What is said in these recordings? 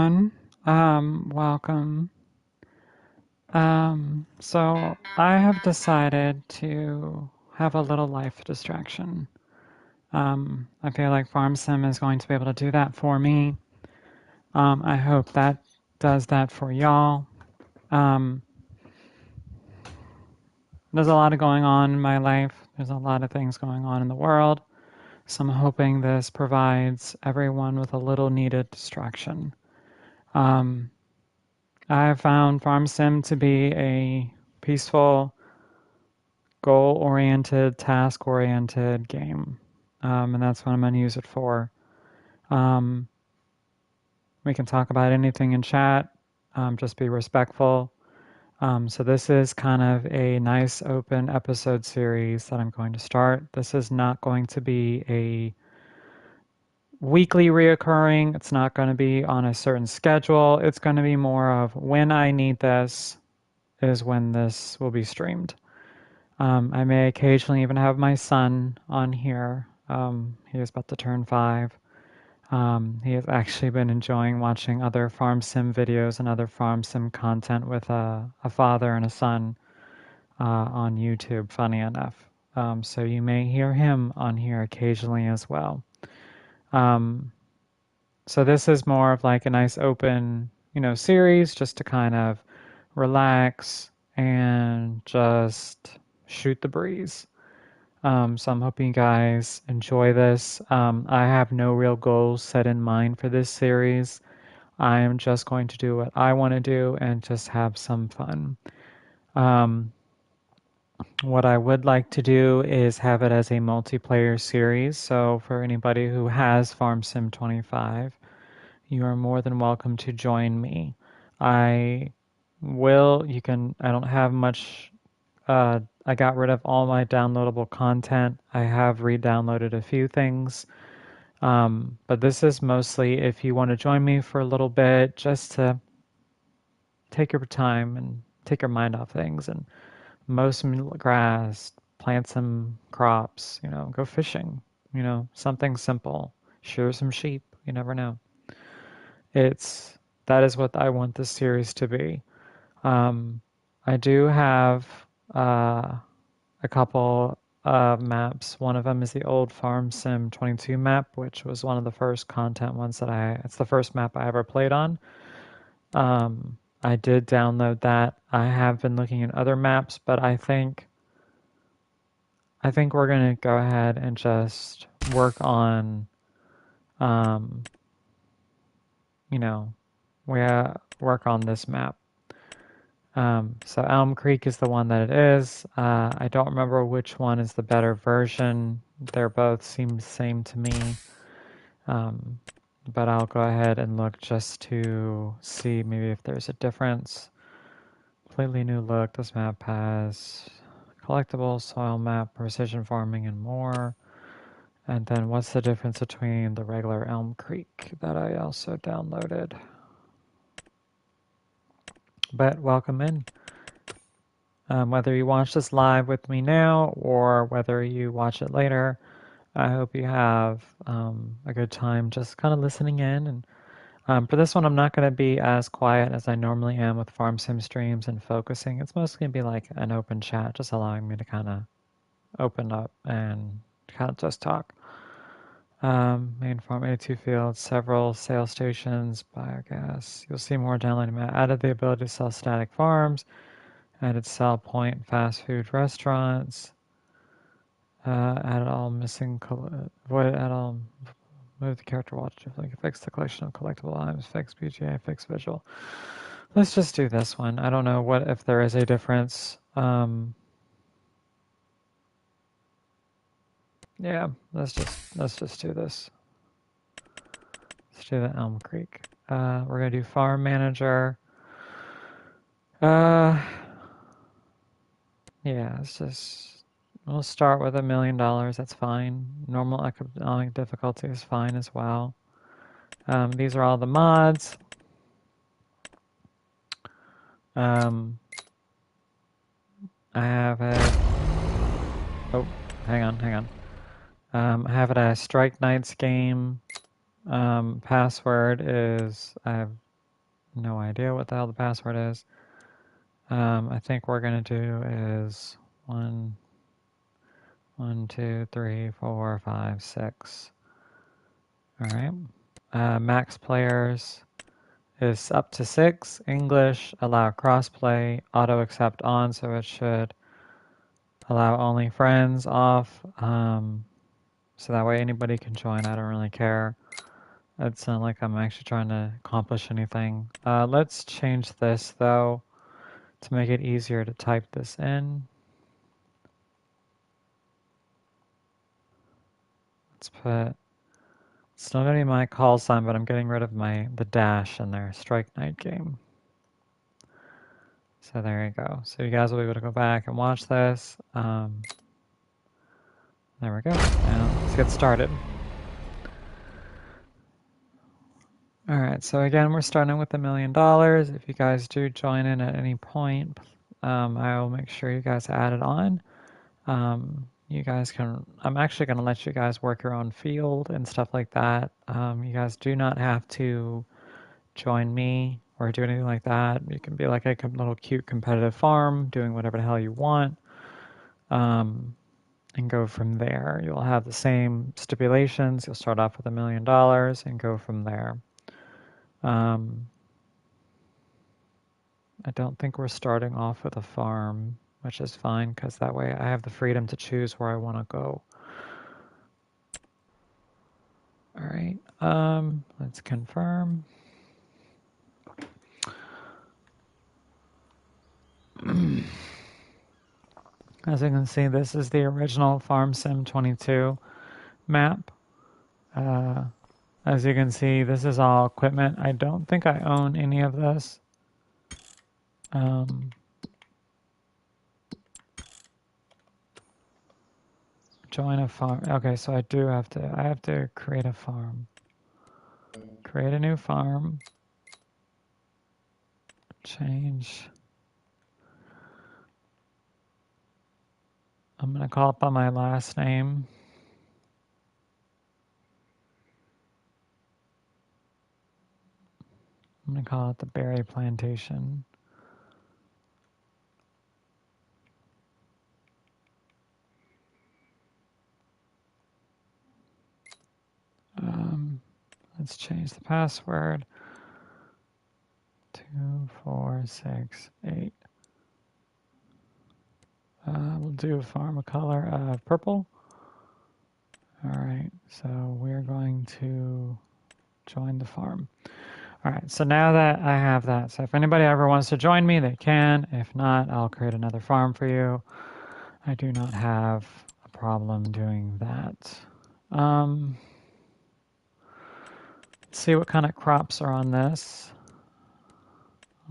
everyone. Welcome. So I have decided to have a little life distraction. I feel like Farm Sim is going to be able to do that for me. I hope that does that for y'all. Um, there's a lot of going on in my life. There's a lot of things going on in the world. So I'm hoping this provides everyone with a little needed distraction. Um, I have found Farm Sim to be a peaceful, goal-oriented, task-oriented game. And that's what I'm going to use it for. Um, we can talk about anything in chat, just be respectful. So this is kind of a nice open episode series that I'm going to start. This is not going to be a weekly reoccurring. It's not going to be on a certain schedule. It's going to be more of when I need this is when this will be streamed. I may occasionally even have my son on here. He is about to turn 5. He has actually been enjoying watching other farm sim videos and other farm sim content with a father and a son on YouTube, funny enough. So you may hear him on here occasionally as well. Um, so this is more of like a nice open, series just to kind of relax and just shoot the breeze. So I'm hoping you guys enjoy this. I have no real goals set in mind for this series. I am just going to do what I want to do and just have some fun. Um, what I would like to do is have it as a multiplayer series. So for anybody who has Farm Sim 25, you are more than welcome to join me. I I don't have much I got rid of all my downloadable content. I have re-downloaded a few things. But this is mostly if you want to join me for a little bit, just to take your time and take your mind off things and mow some grass, plant some crops, go fishing, something simple. Shear some sheep. You never know. It's that is what I want this series to be. Um, I do have uh, a couple of maps. One of them is the old Farm Sim 22 map, which was one of the first content ones it's the first map I ever played on. I did download that. I have been looking at other maps, but I think we're gonna go ahead and just work on, um, you know, work on this map. So Elm Creek is the one that it is. I don't remember which one is the better version. They're both seem the same to me. Um, but I'll go ahead and look just to see maybe if there's a difference. Completely new look. This map has collectible soil map, precision farming, and more. And then what's the difference between the regular Elm Creek that I also downloaded? But welcome in. Whether you watch this live with me now or whether you watch it later, I hope you have a good time just kind of listening in. And for this one, I'm not going to be as quiet as I normally am with Farm Sim streams and focusing. It's mostly going to be like an open chat, just allowing me to kind of open up and kind of just talk. Main farm 82 fields, several sales stations, biogas. You'll see more downloading. Added the ability to sell static farms. Added sell point fast food restaurants. Added all missing. Avoid add all. Move the character watch to fix the collection of collectible items. Fix BGA. Fix visual. Let's just do this one. I don't know what if there is a difference. Yeah, let's just do this. Let's do the Elm Creek. We're gonna do farm manager. Yeah, we'll start with $1 million. That's fine. Normal economic difficulty is fine as well. These are all the mods. I have it. Oh, hang on. I have it as Strike Knights game. Password is I have No idea what the hell the password is. I think we're gonna do is 1, 2, 3, 4, 5, 6. All right. Max players is up to 6. English, allow crossplay, auto accept on, so it should allow only friends off. So that way anybody can join. I don't really care. It's not like I'm actually trying to accomplish anything. Let's change this though to make it easier to type this in. Let's put, it's still gonna be my call sign, but I'm getting rid of the dash in there, Strike Night Game. So there you go. So you guys will be able to go back and watch this. There we go. Now let's get started. All right, so again, we're starting with $1 million. If you guys do join in at any point, I will make sure you guys add it on. You guys can, I'm actually going to let you guys work your own field and stuff like that. You guys do not have to join me or do anything like that. You can be like a little cute competitive farm doing whatever the hell you want, and go from there. You'll have the same stipulations. You'll start off with $1 million and go from there. I don't think we're starting off with a farm, which is fine because that way I have the freedom to choose where I want to go. All right, let's confirm. As you can see, this is the original Farm Sim 22 map. As you can see, this is all equipment. I don't think I own any of this. Join a farm. Okay, so I have to create a farm. Create a new farm. Change. I'm gonna call it by my last name. I'm gonna call it the Berry Plantation. Let's change the password. 2, 4, 6, 8. We'll do a farm a color of purple. All right, so we're going to join the farm. All right, so now that I have that, so if anybody ever wants to join me, they can. If not, I'll create another farm for you. I do not have a problem doing that. Let's see what kind of crops are on this.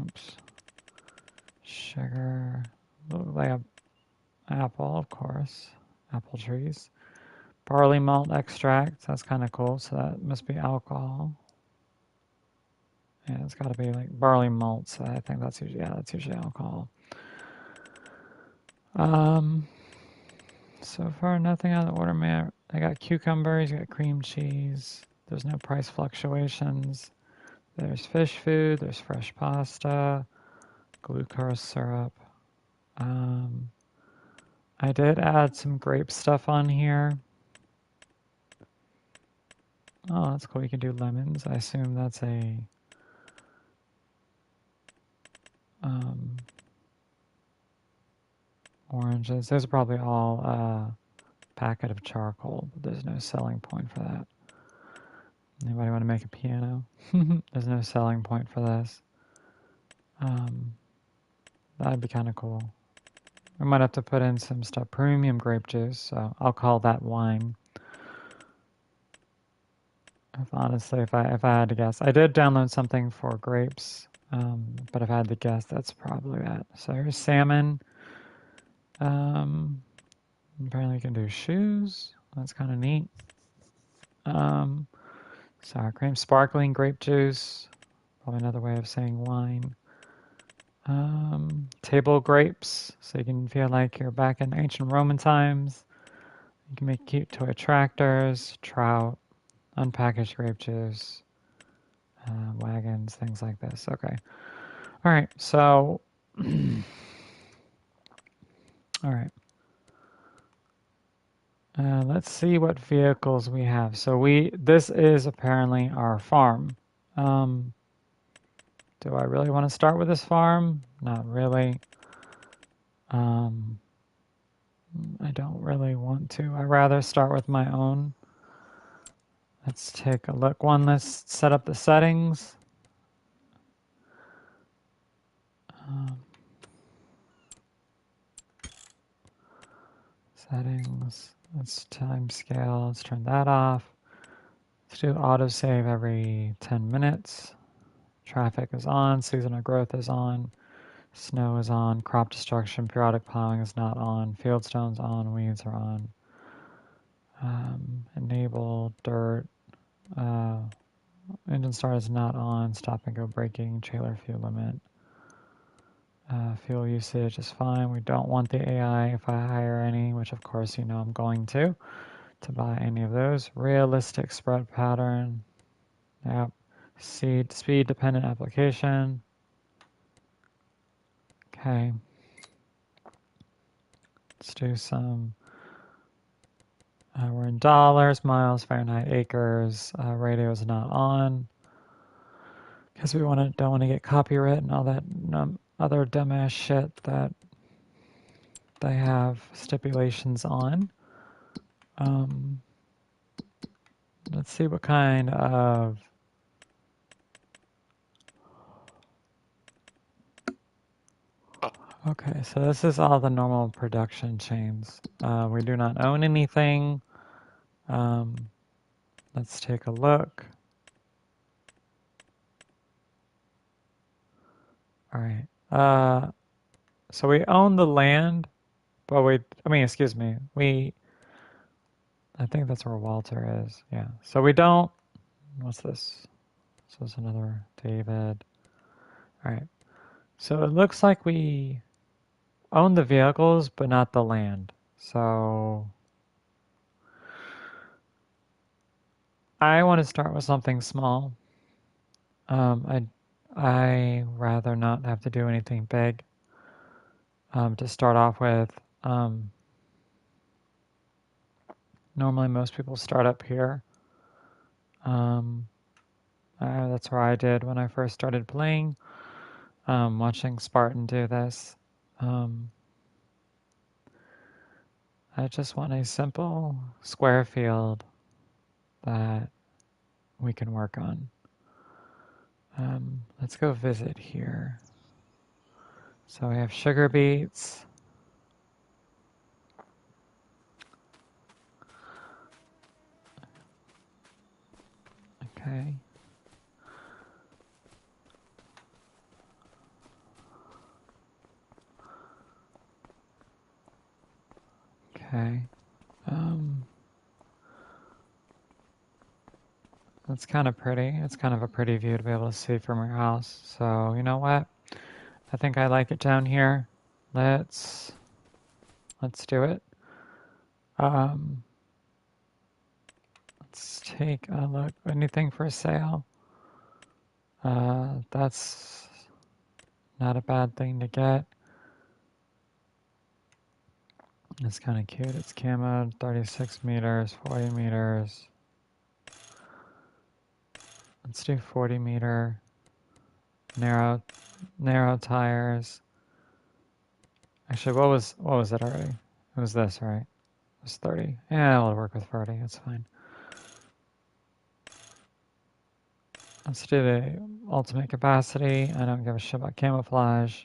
Oops. Sugar. Look like an apple, of course. Apple trees. Barley malt extract. That's kind of cool. So that must be alcohol. Yeah, it's got to be like barley malt. So I think that's usually, yeah, that's usually alcohol. So far, nothing out of the order, man. I got cucumbers, you got cream cheese. There's no price fluctuations. There's fish food, there's fresh pasta, glucose syrup. I did add some grape stuff on here. Oh, that's cool. You can do lemons. I assume that's a oranges. Those are probably all a packet of charcoal, but there's no selling point for that. Anybody want to make a piano? There's no selling point for this. That'd be kind of cool. I might have to put in some stuff. Premium grape juice, so I'll call that wine. Honestly, if I had to guess. I did download something for grapes, but if I had to guess, that's probably that. So here's salmon. Apparently you can do shoes. That's kind of neat. Sour cream, sparkling grape juice. Probably another way of saying wine. Table grapes, so you can feel like you're back in ancient Roman times. You can make cute toy tractors, trout, unpackaged grape juice. wagons, things like this. Okay. All right. So, all right. Let's see what vehicles we have. So this is apparently our farm. Um, do I really want to start with this farm? Not really. Um, I don't really want to. I'd rather start with my own. Let's take a look. Let's set up the settings. Settings. Let's time scale. Let's turn that off. Let's do autosave every 10 minutes. Traffic is on. Seasonal growth is on. Snow is on. Crop destruction, periodic plowing is not on. Fieldstone's on. Weeds are on. Enable dirt. Engine start is not on. Stop and go braking. Trailer fuel limit. Fuel usage is fine. We don't want the AI if I hire any, which of course you know I'm going to buy any of those. Realistic spread pattern. Yep. Speed dependent application. Okay. Let's do some. We're in dollars, miles, Fahrenheit, acres. Radio is not on because we don't want to get copyright and all that other dumbass shit that they have stipulations on. Let's see what kind of Okay, so this is all the normal production chains. We do not own anything. Let's take a look. All right. So we own the land, but excuse me. I think that's where Walter is. Yeah. So we don't, what's this? This is another David. All right. So it looks like we own the vehicles, but not the land. So I want to start with something small. I rather not have to do anything big. To start off with, normally most people start up here. That's where I did when I first started playing. Watching Spartan do this. I just want a simple square field that we can work on. Let's go visit here. So we have sugar beets. Okay. Okay. That's kind of pretty. It's kind of a pretty view to be able to see from your house. So you know what? I think I like it down here. Let's do it. Let's take a look. Anything for sale? That's not a bad thing to get. It's kind of cute. It's camo, 36 meters, 40 meters. Let's do 40 meter. Narrow tires. Actually, what was it already? It was this, right? It was 30. Yeah, I'll work with 40. It's fine. Let's do the ultimate capacity. I don't give a shit about camouflage.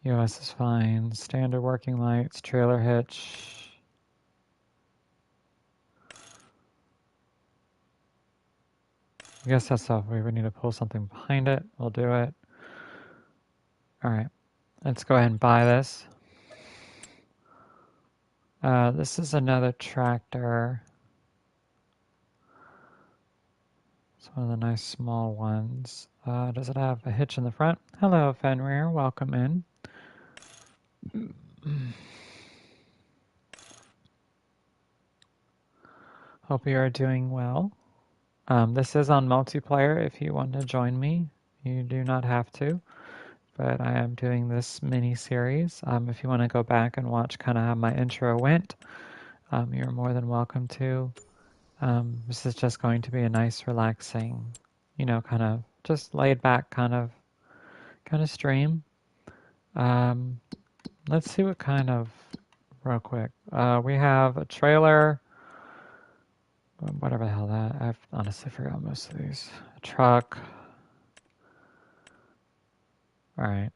US is fine. Standard working lights, trailer hitch. I guess that's stuff we would need to pull something behind it. We'll do it. All right, let's go ahead and buy this. This is another tractor. It's one of the nice small ones. Does it have a hitch in the front? Hello, Fenrir. Welcome in. Hope you are doing well. This is on multiplayer if you want to join me. You do not have to, but I am doing this mini-series. If you want to go back and watch kind of how my intro went, you're more than welcome to. This is just going to be a nice, relaxing, kind of just laid back kind of stream. Let's see what kind of, real quick. We have a trailer, whatever the hell that, I've honestly forgot most of these. A truck. All right.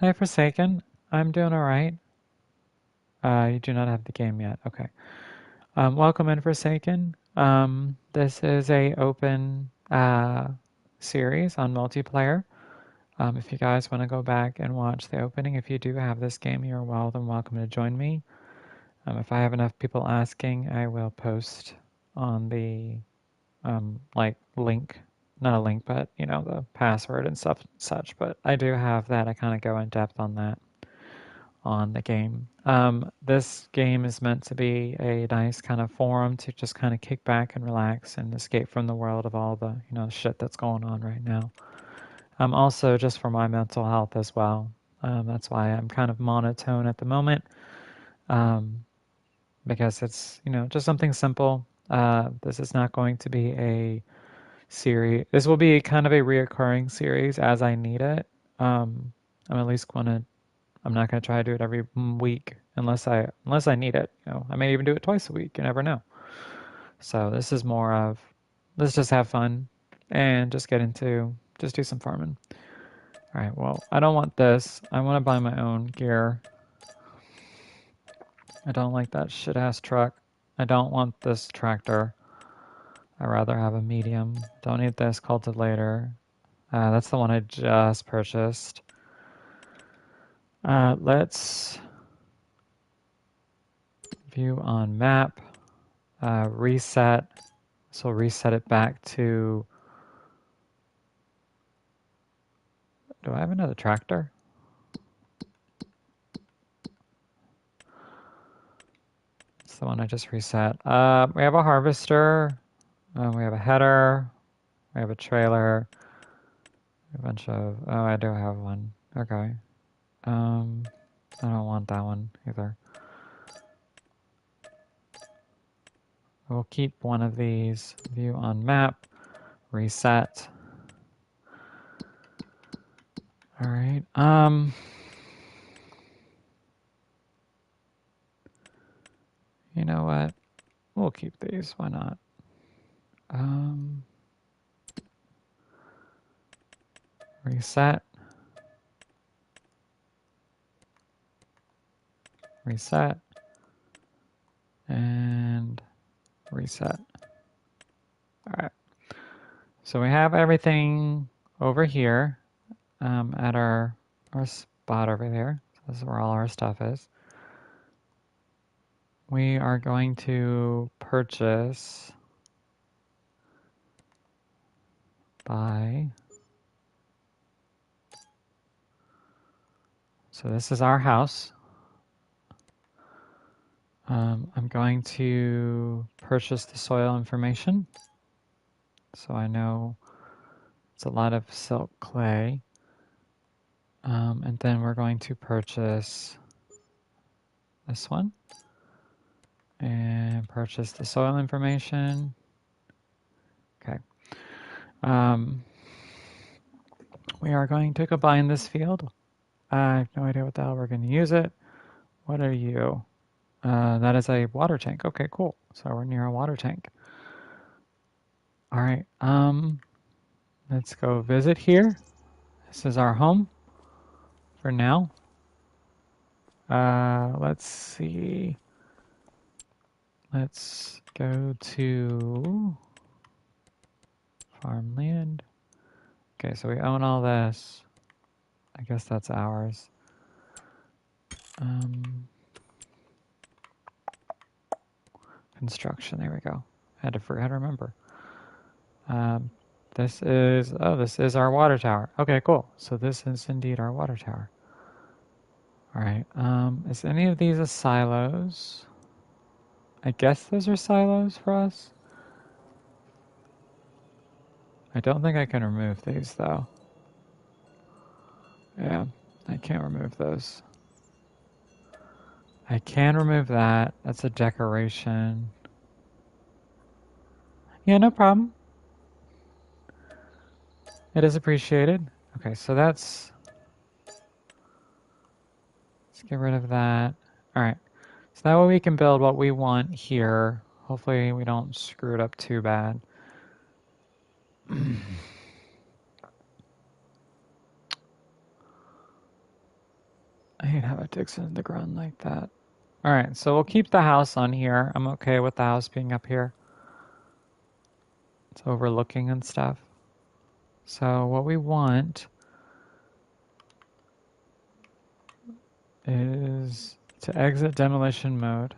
Hey, Forsaken. I'm doing all right. You do not have the game yet. Okay. Welcome in, Forsaken. This is a open series on multiplayer. If you guys want to go back and watch the opening, if you do have this game, you're well than welcome to join me. If I have enough people asking, I will post on the link, not a link, but the password and stuff such. But I do have that. I kind of go in depth on that on the game. This game is meant to be a nice kind of forum to just kind of kick back and relax and escape from the world of all the shit that's going on right now. Also just for my mental health as well. That's why I'm kind of monotone at the moment, because it's just something simple. This is not going to be a series. This will be kind of a reoccurring series as I need it. I'm at least gonna. I'm not gonna try to do it every week unless I need it. I may even do it twice a week. You never know. So this is more of let's just have fun and just do some farming. All right. Well, I don't want this. I want to buy my own gear. I don't like that shit ass truck. I don't want this tractor. I'd rather have a medium. Don't need this cultivator. That's the one I just purchased. Let's view on map. Reset. So reset it back to. Do I have another tractor? It's the one I just reset. We have a harvester. We have a header. We have a trailer. A bunch of. Oh, I do have one. Okay. I don't want that one either. We'll keep one of these. View on map. Reset. All right. You know what? We'll keep these. Why not? Reset. Reset. And reset. All right. So we have everything over here at our spot over there. So this is where all our stuff is. We are going to purchase by. So this is our house. I'm going to purchase the soil information. So I know it's a lot of silk clay. And then we're going to purchase this one. And purchase the soil information. Okay. We are going to combine this field. I have no idea what the hell we're going to use it. What are you? That is a water tank. Okay, cool. So we're near a water tank. All right. Let's go visit here. This is our home for now. Let's see. Let's go to farmland. Okay, so we own all this. I guess that's ours. Construction, there we go. I had to remember. This is our water tower. Okay, cool. So this is indeed our water tower. All right. Is any of these a silos? I guess those are silos for us. I don't think I can remove these though. Yeah, I can't remove those. I can remove that. That's a decoration. Yeah, no problem. It is appreciated. Okay, so that's... Let's get rid of that. All right. So that way we can build what we want here. Hopefully we don't screw it up too bad. I hate how it digs into the ground like that. All right, so we'll keep the house on here. I'm okay with the house being up here. It's overlooking and stuff. So what we want is to exit demolition mode.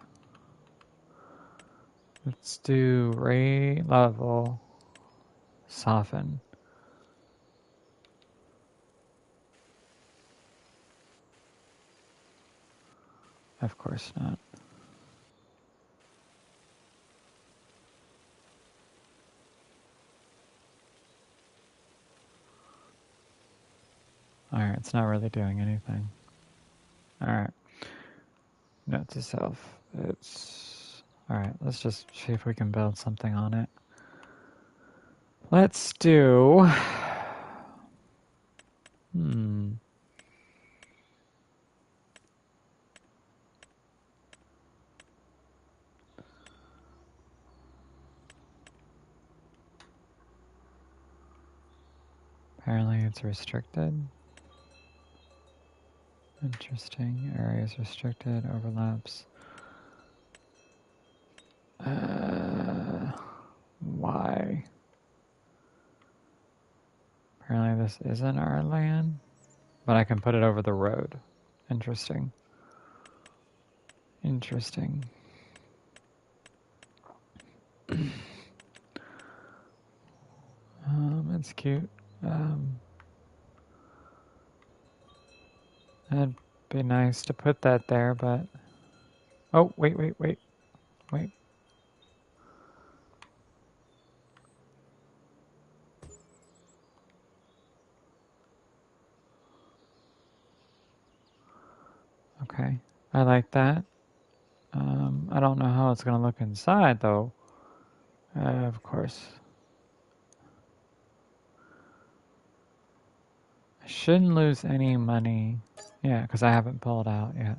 Let's do rate level, soften. Of course not. All right, it's not really doing anything. All right. Note to self. It's... All right, let's just see if we can build something on it. Let's do... Apparently it's restricted. Interesting. Areas restricted. Overlaps. Why? Apparently this isn't our land, but I can put it over the road. Interesting. Interesting. It's cute. It'd be nice to put that there, but... Oh, wait. Okay, I like that. I don't know how it's going to look inside, though. Of course. I shouldn't lose any money. Yeah, because I haven't pulled out yet.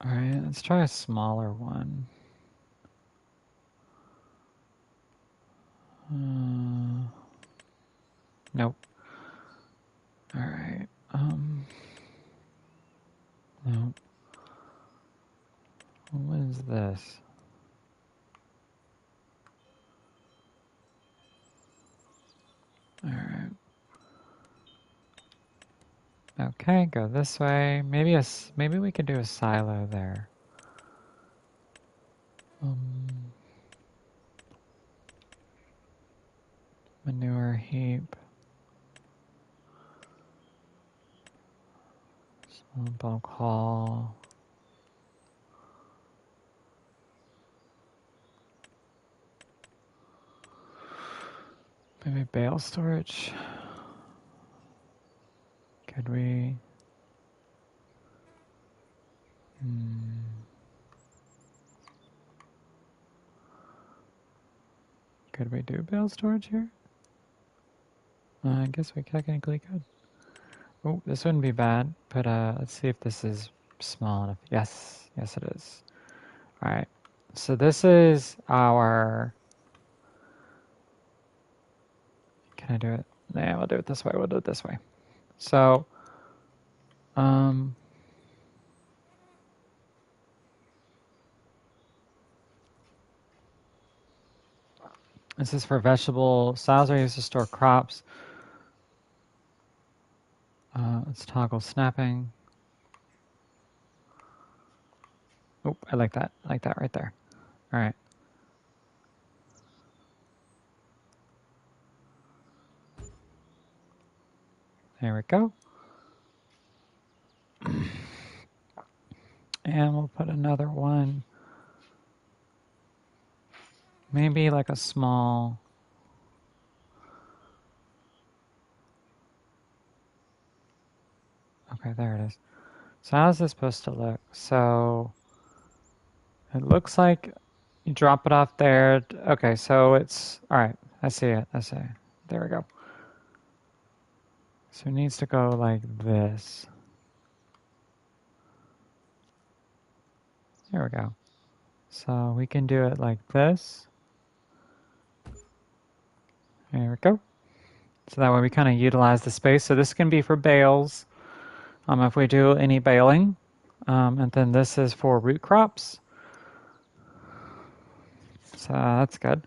Alright, let's try a smaller one. Nope. Alright, nope. What is this? Alright. Okay, go this way. Maybe we could do a silo there. Manure heap. Bulk haul. Maybe bale storage. Could we? Could we do bale storage here? I guess we technically could. Oh, this wouldn't be bad, but let's see if this is small enough. Yes, it is. All right, so this is our... Can I do it? Yeah, we'll do it this way. So, this is for vegetable silos are used to store crops. Let's toggle snapping. Oh, I like that. I like that right there. All right. There we go. And we'll put another one, maybe like a small, okay, there it is. So how's this supposed to look? So it looks like you drop it off there. Okay, so it's, all right, I see it, I see it. There we go. So it needs to go like this. There we go. So we can do it like this. There we go. So that way we kind of utilize the space. So this can be for bales, if we do any baling. And then this is for root crops. So that's good.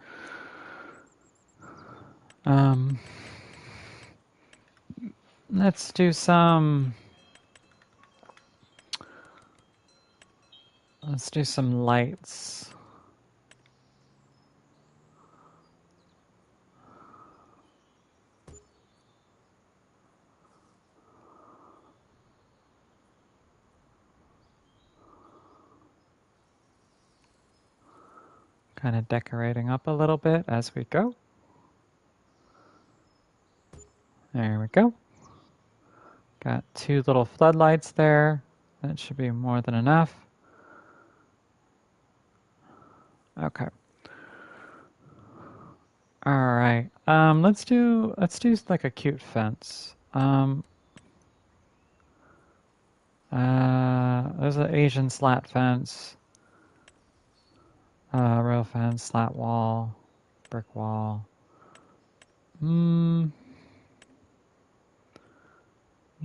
Let's do some lights. Kind of decorating up a little bit as we go. There we go. Got 2 little floodlights there. That should be more than enough. Okay. All right. Let's do like a cute fence. There's an Asian slat fence, rail fence, slat wall, brick wall.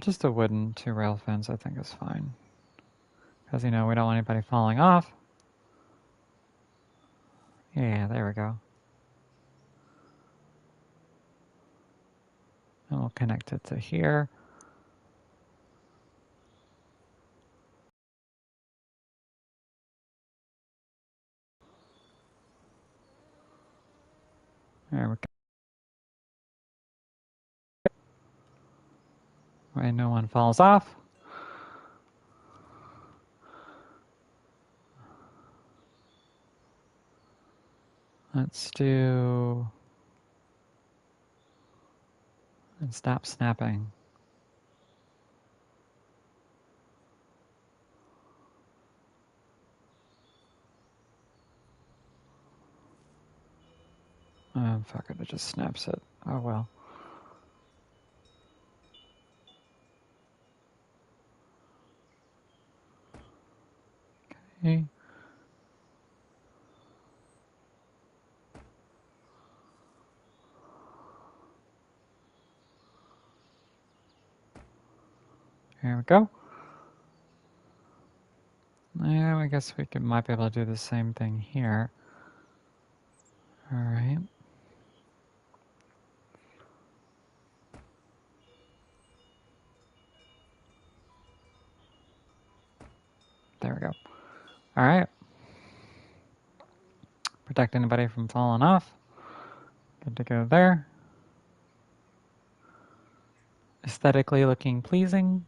Just a wooden 2-rail fence I think is fine. Because, we don't want anybody falling off. Yeah, there we go. And we'll connect it to here. There we go. Right, no one falls off. Let's do... and stop snapping. Fuck it just snaps it. Oh well. Okay. Here we go. Yeah, I guess we might be able to do the same thing here. All right. There we go. All right. Protect anybody from falling off. Good to go there. Aesthetically looking pleasing.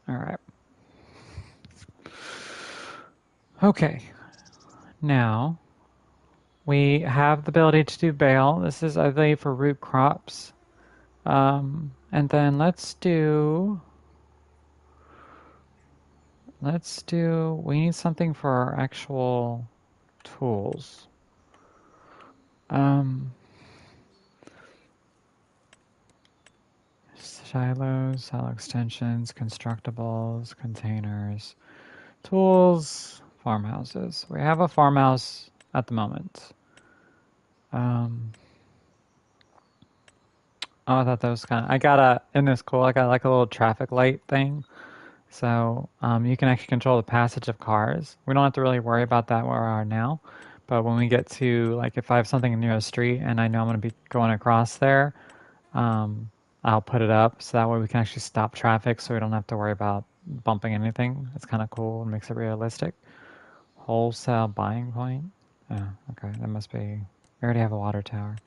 All right. Okay. Now we have the ability to do bale. This is, I believe, for root crops. And then let's do, we need something for our actual tools. Silos, silo extensions, constructibles, containers, tools, farmhouses. We have a farmhouse at the moment. Oh, I thought that was kind of, isn't this cool? I got like a little traffic light thing. So you can actually control the passage of cars. We don't have to really worry about that where we are now. But when we get to, like, if I have something near a street and I know I'm going to be going across there, I'll put it up so that way we can actually stop traffic so we don't have to worry about bumping anything. It's kind of cool and makes it realistic. Wholesale buying point. Oh, okay. That must be... We already have a water tower.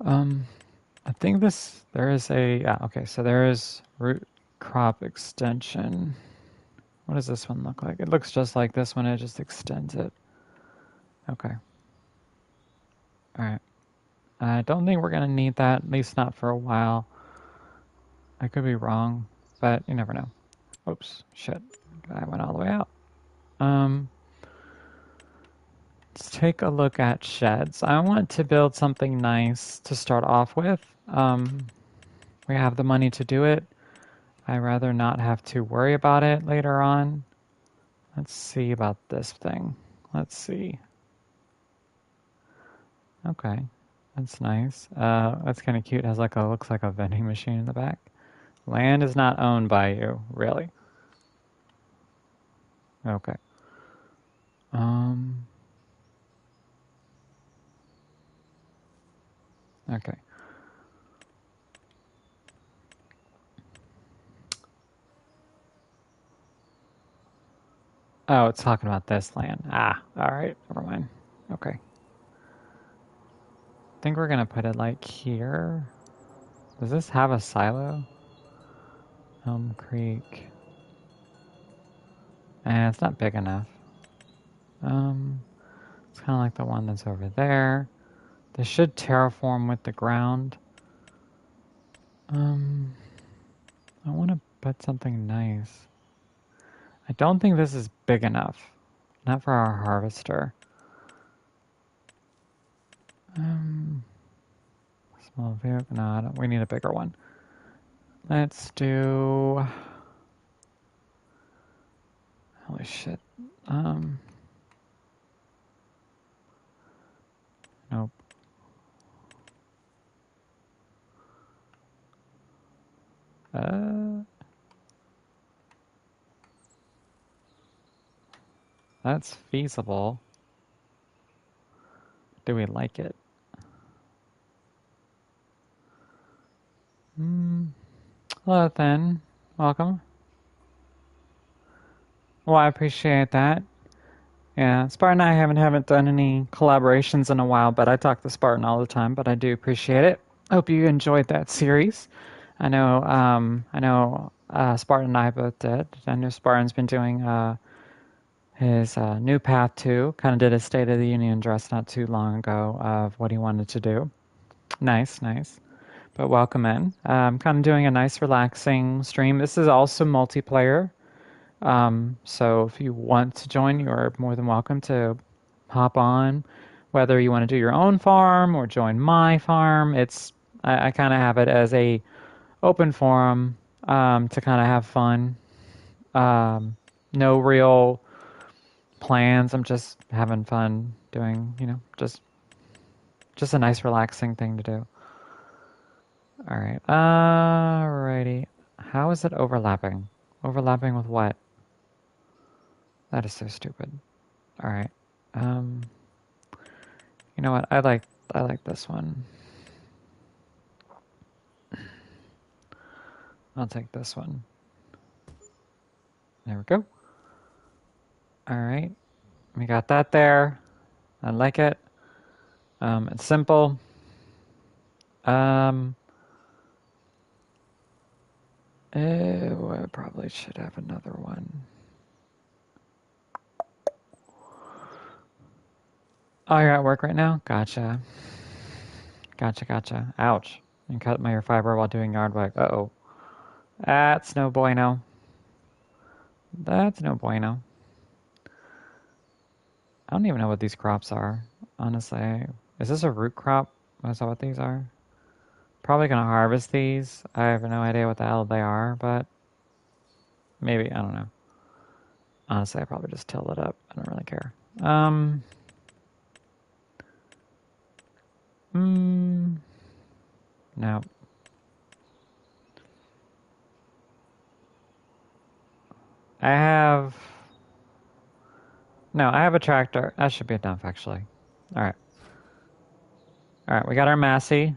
I think there is okay, so there is root crop extension. What does this one look like? It looks just like this one, it just extends it. Okay. Alright. I don't think we're gonna need that, at least not for a while. I could be wrong, but you never know. Oops, shit. I went all the way out. Let's take a look at sheds. I want to build something nice to start off with. We have the money to do it. I'd rather not have to worry about it later on. Let's see about this thing. Let's see. Okay, that's nice. That's kind of cute. It has looks like a vending machine in the back. Land is not owned by you, really. Okay. Okay. Oh, it's talking about this land. Ah, all right. Never mind. Okay. I think we're gonna put it like here. Does this have a silo? Elm Creek. It's not big enough. It's kind of like the one that's over there. This should terraform with the ground. I want to put something nice. I don't think this is big enough. Not for our harvester. Small vehicle. No, we need a bigger one. Let's do... Holy shit. Nope. That's feasible. Do we like it? Hello, then. Welcome. Well, I appreciate that. Yeah, Spartan and I haven't done any collaborations in a while, but I talk to Spartan all the time, but I do appreciate it. Hope you enjoyed that series. I know Spartan and I both did. I know Spartan's been doing his new path too. Kind of did a State of the Union address not too long ago of what he wanted to do. Nice, nice. But welcome in. I'm kind of doing a nice relaxing stream. This is also multiplayer. So if you want to join, you're more than welcome to hop on. Whether you want to do your own farm or join my farm, I kind of have it as a open forum to kind of have fun. No real plans. I'm just having fun doing, just a nice relaxing thing to do. All right. Alrighty. How is it overlapping? Overlapping with what? That is so stupid. All right. You know what? I like this one. I'll take this one. There we go. All right. We got that there. I like it. It's simple. I probably should have another one. Oh, you're at work right now? Gotcha. Gotcha. Ouch. And cut my fiber while doing yard work. Uh-oh. That's no bueno. That's no bueno. I don't even know what these crops are, honestly. Is this a root crop? Is that what these are? Probably gonna harvest these. I have no idea what the hell they are, but maybe, I don't know. Honestly, I probably just tilled it up. I don't really care. No. I have a tractor. That should be enough, actually. Alright. Alright, we got our Massey.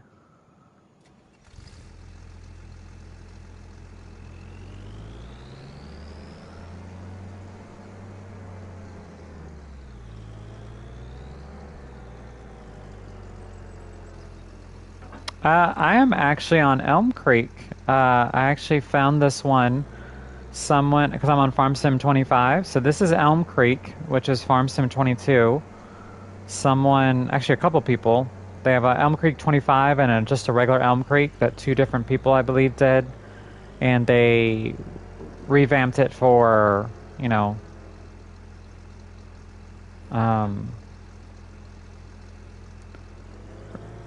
I am actually on Elm Creek. I actually found this one. Someone, because I'm on Farm Sim 25, so this is Elm Creek, which is Farm Sim 22. Someone, actually a couple people, they have a Elm Creek 25 and just a regular Elm Creek that two different people, I believe, did. And they revamped it for, you know, um,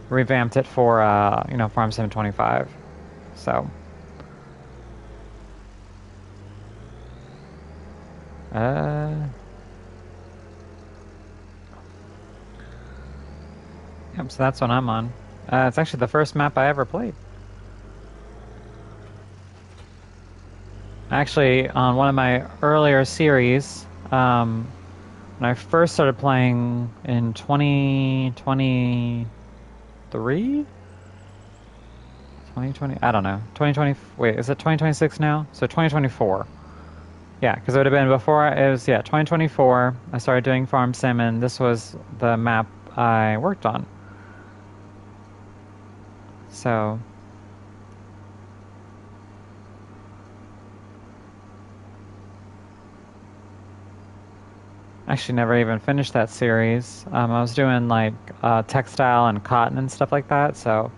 revamped it for, Farm Sim 25. So, uh, yep, so that's what I'm on. It's actually the first map I ever played. Actually, on one of my earlier series, when I first started playing in 2023, 2020, I don't know, 2020. Wait, is it 2026 now? So 2024. Yeah, because it would have been before. It was, yeah, 2024. I started doing Farm Sim, and this was the map I worked on. So actually never even finished that series. I was doing like textile and cotton and stuff like that. So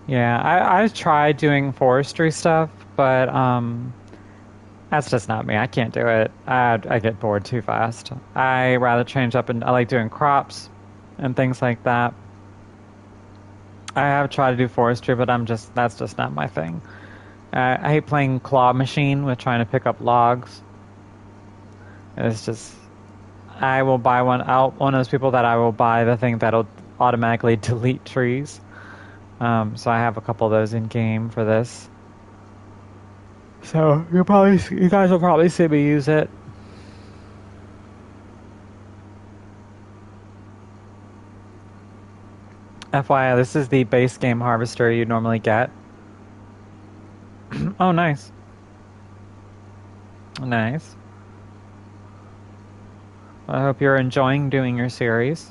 yeah, I tried doing forestry stuff, but that's just not me. I can't do it. I get bored too fast. I rather change up, and I like doing crops and things like that. I have tried to do forestry, but that's just not my thing. I hate playing claw machine with trying to pick up logs. It's just I will buy one out. One of those people that I will buy the thing that'll automatically delete trees. So I have a couple of those in game for this. So you guys will probably see me use it. FYI, this is the base game harvester you normally get. Oh, nice. Nice. I hope you're enjoying doing your series.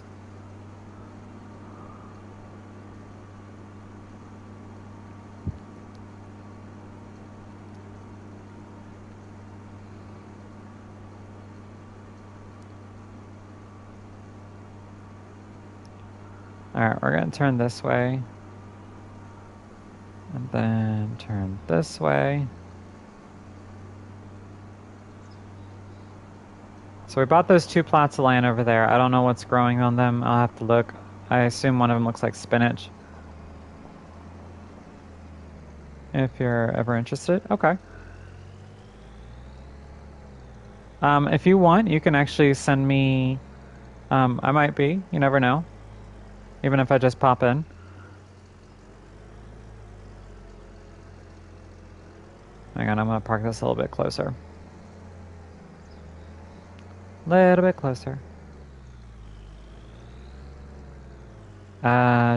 Alright, we're going to turn this way. And then turn this way. So we bought those two plots of land over there. I don't know what's growing on them. I'll have to look. I assume one of them looks like spinach. If you're ever interested. Okay. If you want, you can actually send me... I might be. You never know. Even if I just pop in. Hang on, I'm going to park this a little bit closer. Little bit closer.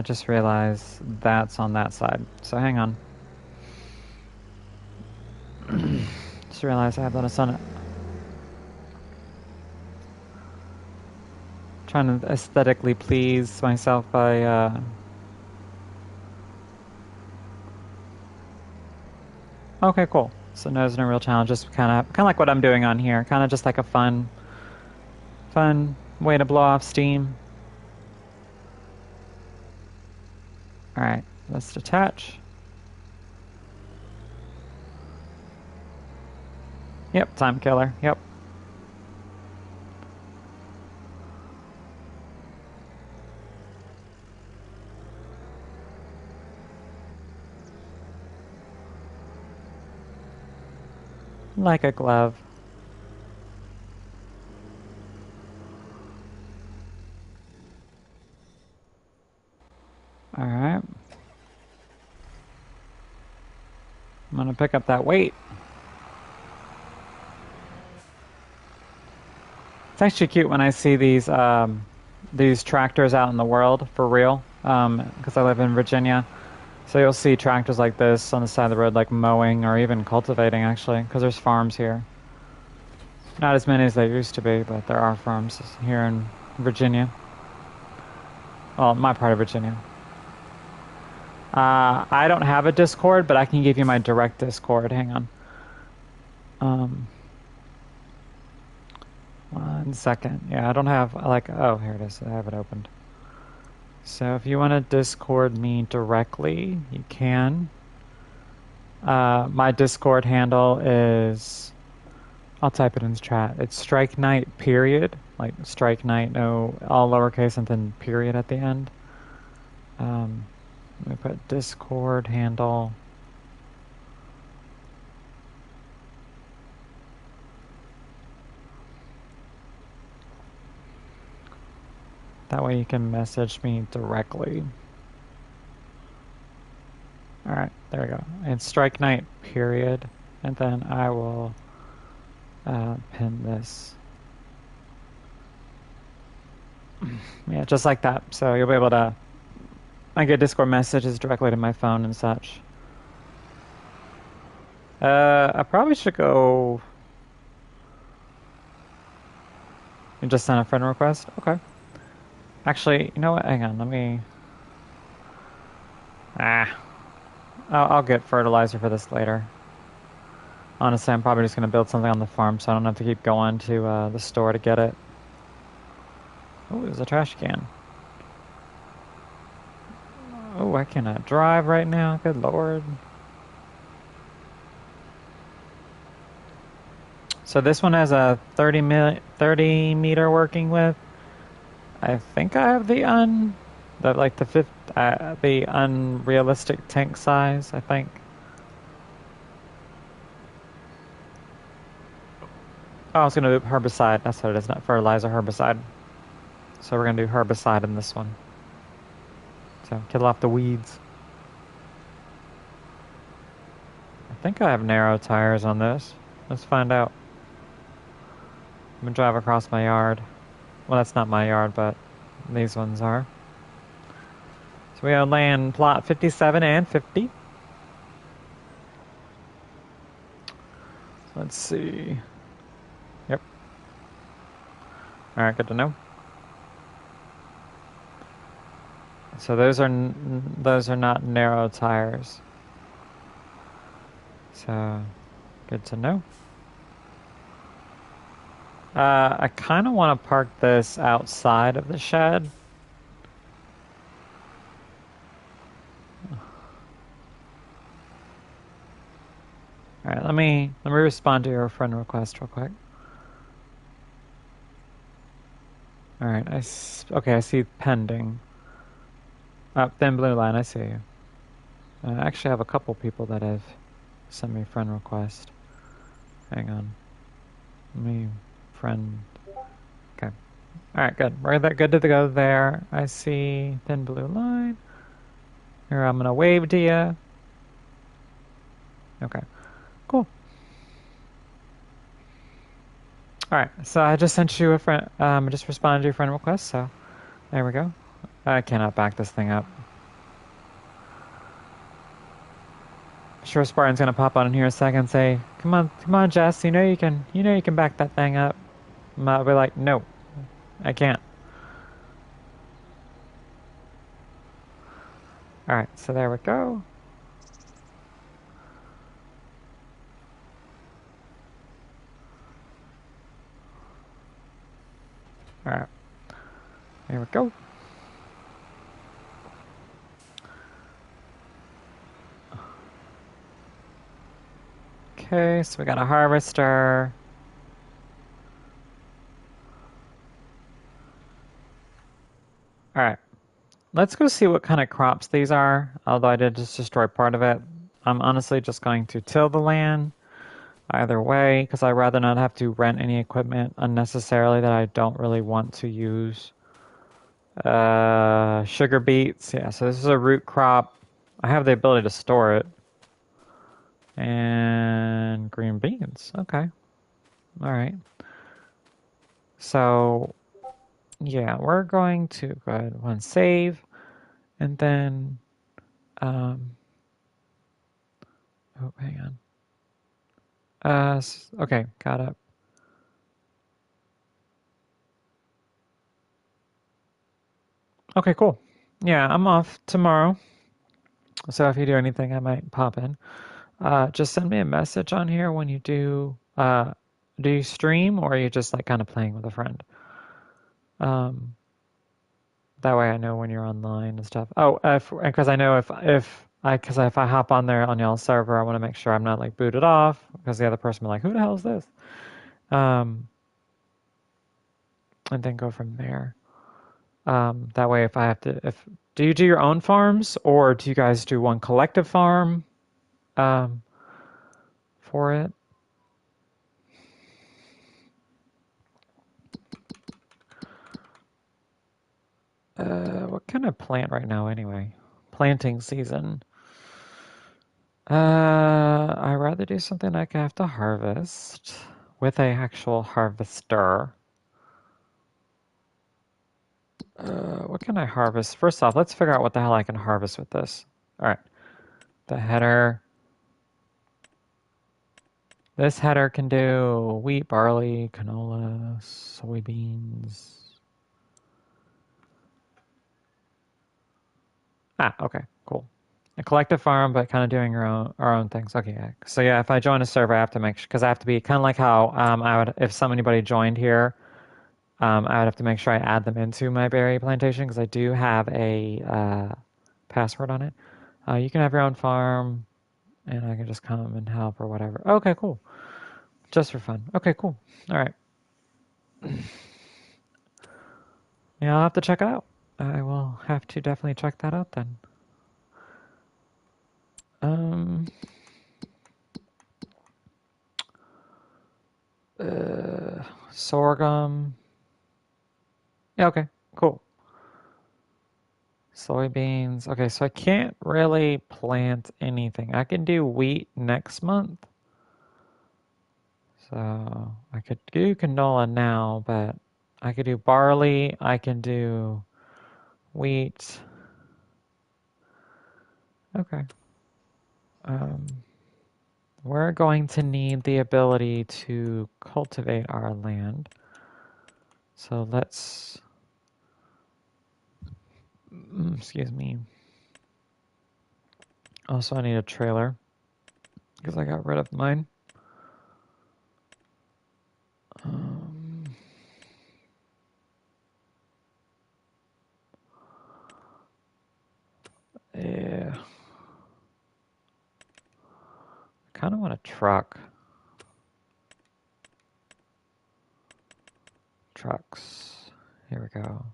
Just realized that's on that side. So hang on. Just realized I have that on it. Trying to aesthetically please myself by Okay, cool. So no, there's no real challenge, just kinda like what I'm doing on here. Kinda just like a fun way to blow off steam. Alright, let's detach. Yep, time killer. Yep. Like a glove. Alright. I'm gonna pick up that weight. It's actually cute when I see these tractors out in the world for real, because I live in Virginia. So you'll see tractors like this on the side of the road, like mowing or even cultivating, actually, because there's farms here. Not as many as there used to be, but there are farms here in Virginia. Well, my part of Virginia. I don't have a Discord, but I can give you my direct Discord. Hang on. Um, 1 second. Yeah, I don't have, like, oh, here it is. I have it opened. So if you want to Discord me directly, you can. My Discord handle is, I'll type it in the chat. It's Strike Knight, period. Like Strike Knight, no, all lowercase and then period at the end. Let me put Discord handle. That way you can message me directly. All right, there we go. It's Strike Knight, period. And then I will pin this. Yeah, just like that. So you'll be able to, I get Discord messages directly to my phone and such. I probably should go and just send a friend request. Okay. Actually, you know what? Hang on. Let me. I'll get fertilizer for this later. Honestly, I'm probably just going to build something on the farm so I don't have to keep going to the store to get it. Oh, there's a trash can. Oh, I cannot drive right now. Good lord. So this one has a 30 meter working width. I think I have the the unrealistic tank size, I think. Oh, I was gonna do herbicide. That's what it is, not fertilizer, herbicide. So we're gonna do herbicide in this one. So kill off the weeds. I think I have narrow tires on this. Let's find out. I'm gonna drive across my yard. Well, that's not my yard, but these ones are. So we have land plot 57 and 50. Let's see. Yep. All right, good to know. So those are not narrow tires. So good to know. I kind of want to park this outside of the shed. All right, let me respond to your friend request real quick. All right, okay, I see pending. Thin blue line, I see you. I actually have a couple people that have sent me friend request. Hang on. Let me friend. Okay. All right, good. We're good to go there. I see thin blue line. Here, I'm gonna wave to you. Okay. Cool. All right, so I just sent you a friend. I just responded to your friend request. So there we go. I cannot back this thing up. I'm sure Spartan's gonna pop on in here in a second and say, come on, Jess. You know you can back that thing up." I'll be like, "No, I can't." All right, so there we go. All right, there we go. Okay, so we got a harvester. All right, let's go see what kind of crops these are, although I did just destroy part of it. I'm honestly just going to till the land either way, because I'd rather not have to rent any equipment unnecessarily that I don't really want to use. Sugar beets, yeah, so this is a root crop. I have the ability to store it. And green beans, okay. All right. So, yeah, we're going to go ahead and save, and then, oh, hang on. Okay, got it. Okay, cool. Yeah, I'm off tomorrow. So if you do anything, I might pop in. Just send me a message on here when you do. Do you stream or are you just like kind of playing with a friend? Um, that way I know when you're online and stuff. Oh, because I know if I hop on there on y'all's server, I want to make sure I'm not like booted off because the other person will be like, who the hell is this? Um, and then go from there. That way, if I have to, if do you do your own farms or do you guys do one collective farm um, for it? What kind of plant right now anyway? Planting season. I rather do something like I have to harvest with a actual harvester. What can I harvest? First off, let's figure out what the hell I can harvest with this. All right, the header. This header can do wheat, barley, canola, soybeans. Ah, okay, cool. A collective farm, but kind of doing our own things. Okay, yeah. So yeah, if I join a server, I have to make sure because I have to be kind of like how I would if anybody joined here, I would have to make sure I add them into my berry plantation because I do have a password on it. You can have your own farm, and I can just come and help or whatever. Okay, cool. Just for fun. Okay, cool. All right. Yeah, I'll have to check it out. I will have to definitely check that out then. Um, sorghum. Yeah, okay, cool. Soybeans. Okay, so I can't really plant anything. I can do wheat next month. So I could do canola now, but I could do barley. I can do wheat. Okay. Um, we're going to need the ability to cultivate our land. So let's, excuse me. Also, I need a trailer because I got rid of mine. Um, yeah. I kind of want a truck. Trucks. Here we go.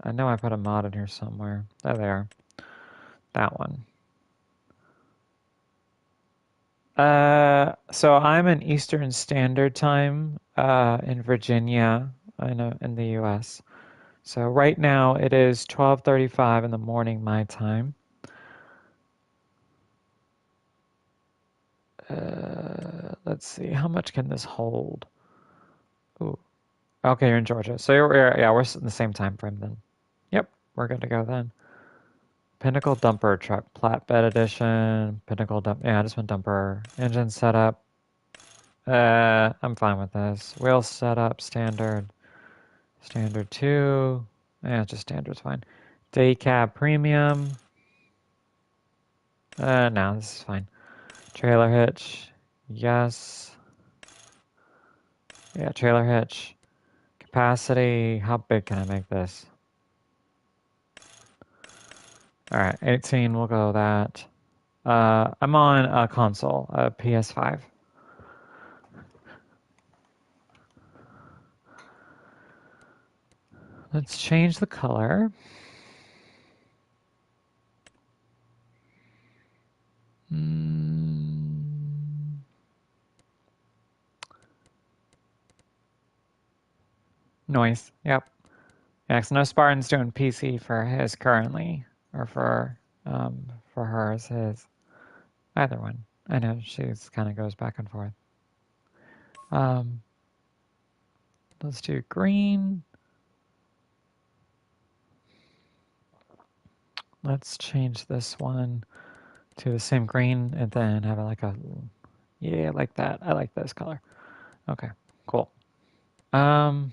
I know I put a mod in here somewhere. There they are. That one. So I'm in Eastern Standard Time in Virginia, I know in the US. So right now it is 12:35 in the morning my time. Let's see, how much can this hold? Ooh. Okay, you're in Georgia. So yeah, we're in the same time frame then. Yep, we're good to go then. Pinnacle dumper truck, flatbed edition, Pinnacle dump. Yeah, I just went dumper. Engine setup. I'm fine with this. Wheel setup, standard. Standard 2. Yeah, just standard's fine. Day cab premium. No, this is fine. Trailer hitch. Yes. Yeah, trailer hitch. Capacity. How big can I make this? Alright, 18, we'll go that. I'm on a console, a PS5. Let's change the color. Noise. Yep. Yeah, 'cause no Spartan's doing PC for his currently, or for hers, his. Either one. I know she's kind of goes back and forth. Um, let's do green. Let's change this one to the same green and then have it like a, yeah, like that. I like this color. Okay, cool. Um,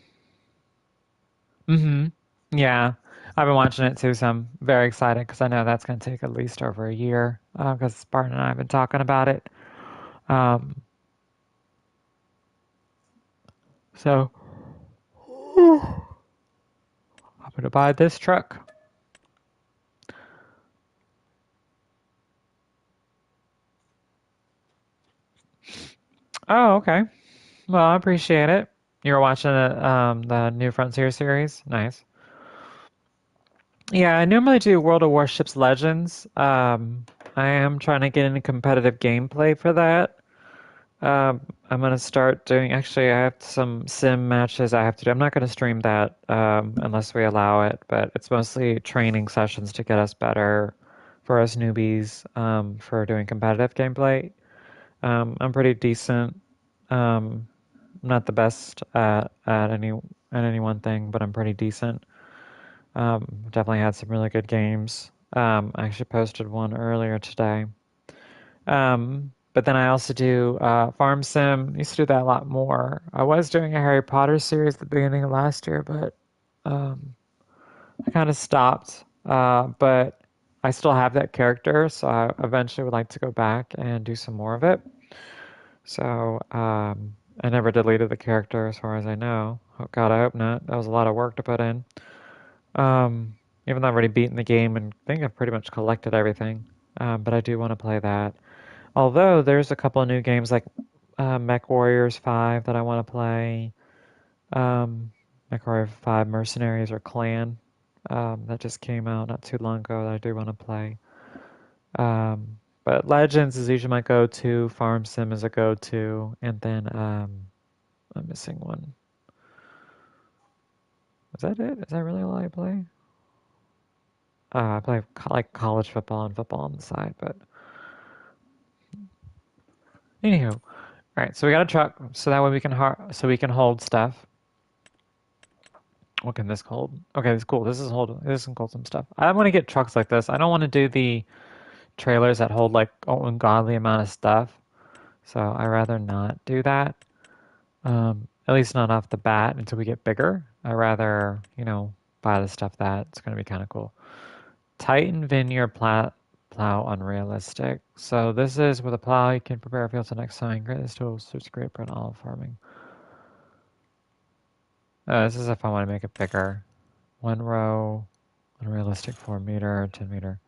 mm-hmm. Yeah. I've been watching it too, so I'm very excited because I know that's going to take at least over a year because Spartan and I have been talking about it. Um, so I'm going to buy this truck. Oh, okay. Well, I appreciate it. You were watching the new Frontier series? Nice. Yeah, I normally do World of Warships Legends. I am trying to get into competitive gameplay for that. I'm gonna start doing. Actually, I have some sim matches I have to do. I'm not gonna stream that unless we allow it, but it's mostly training sessions to get us better for us newbies for doing competitive gameplay. I'm pretty decent. Um, I'm not the best at any one thing, but I'm pretty decent. Definitely had some really good games. I actually posted one earlier today. But then I also do Farm Sim. Used to do that a lot more. I was doing a Harry Potter series at the beginning of last year, but um, I kind of stopped. But I still have that character, so I eventually would like to go back and do some more of it. So I never deleted the character as far as I know. Oh, God, I hope not. That was a lot of work to put in. Um, Even though I've already beaten the game and think I've pretty much collected everything. But I do want to play that. Although there's a couple of new games like Mech Warriors 5 that I want to play. Mech Warrior 5 Mercenaries or Clan that just came out not too long ago that I do want to play. But Legends is usually my go-to. Farm Sim is a go-to. And then I'm missing one. Is that it? Is that really all I play? I play like college football and football on the side, but anywho. All right, so we got a truck, so that way we can hold stuff. What can this hold? Okay, this is cool. This can hold some stuff. I want to get trucks like this. I don't want to do the trailers that hold like an ungodly amount of stuff. So I rather not do that. At least not off the bat until we get bigger. I rather, buy the stuff that's going to be kind of cool. Titan Vineyard plow unrealistic. So this is with a plow you can prepare fields for next sowing. This tool suits great for olive farming. This is if I want to make it bigger. One row, unrealistic 4 meter, 10 meter.